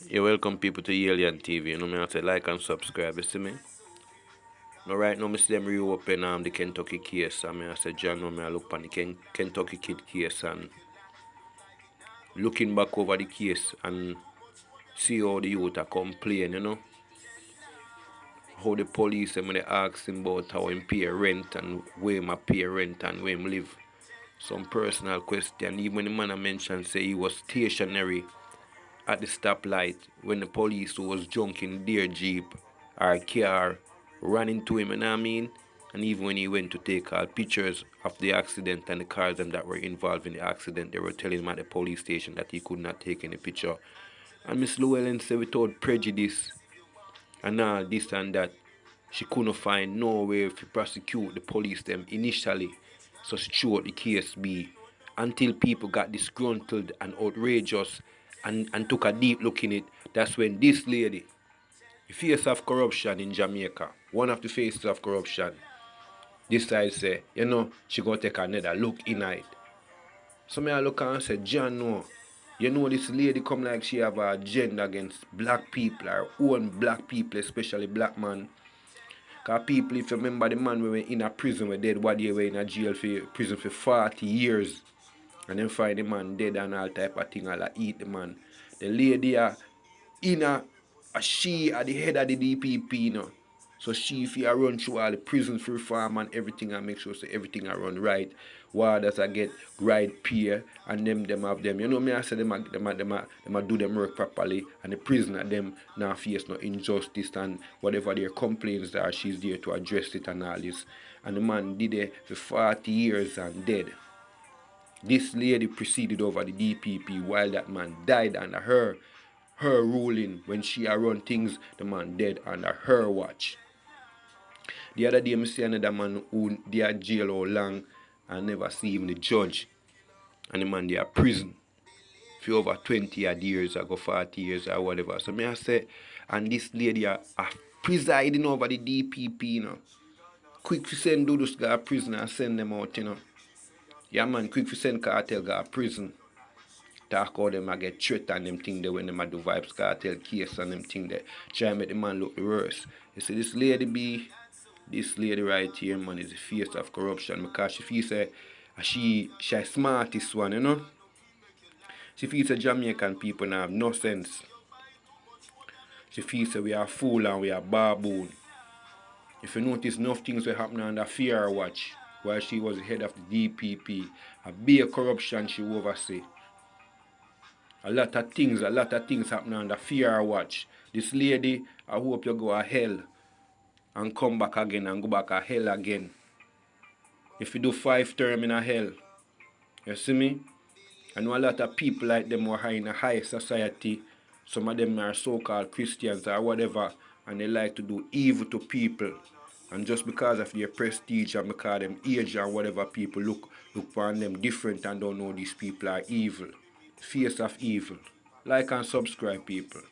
You welcome people to Alien TV. You know me, I say like and subscribe, you see me? Now right now, I see them reopen the Kentucky case. I say, John, no, I look on the Kentucky kid case and looking back over the case and see how the youth are complain, you know? How the police, when they ask him about how him pay rent and where him pay rent and where him live. Some personal question. Even the man I mentioned say he was stationary at the stoplight when the police was drunk in their jeep or car ran into him, you know what I mean? And even when he went to take pictures of the accident and the cars that were involved in the accident, they were telling him at the police station that he could not take any picture. And Miss Llewelyn said without prejudice and all this and that, she couldn't find no way to prosecute the police them initially. So she threw out the case be until people got disgruntled and outrageous and took a deep look in it. That's when this lady, the face of corruption in Jamaica, one of the faces of corruption, decided say, you know, she gonna take another look in it. So me I look and say, John, no. You know this lady come like she have an agenda against black people, her own black people, especially black man. Because people, if you remember the man we were in a prison, we dead what they were in a jail for prison for 40 years. And then find the man dead and all type of thing, all eat the man. The lady in she at the head of the DPP, you know. So she if you run through all the prison for reform and everything and make sure so everything I run right. Warders I get right pay and them have them. You know me I say them do them work properly and the prisoner them now face no injustice and whatever their complaints are, she's there to address it and all this. And the man did it for 40 years and dead. This lady proceeded over the DPP while that man died under her ruling. When she run things, the man dead under her watch. The other day I see another man who they are jail how long and never see even the judge. And the man they are prison for over 20 years or 40 years or whatever. So me I say, and this lady are presiding over the DPP, you know. Quick to send do this guy prison and send them out, you know. Yeah man, quick to send cartel guy prison. Talk how them I get threat and them thing there when them I do vibes cartel case and them thing there. Try and make the man look the worst. You see this lady right here man is the face of corruption because she feels she smartest one, you know. She feels Jamaican people now have no sense. She feels we are fool and we are baboon. If you notice enough things were happening under fear watch while she was the head of the DPP, a big corruption she oversee. A lot of things happening under fear watch. This lady, I hope you go to hell and come back again and go back to hell again. If you do 5 terms in a hell, you see me? I know a lot of people like them who are in a high society. Some of them are so-called Christians or whatever, and they like to do evil to people. And just because of their prestige and because of them age or whatever, people look upon them different and don't know these people are evil. Face of evil. Like and subscribe, people.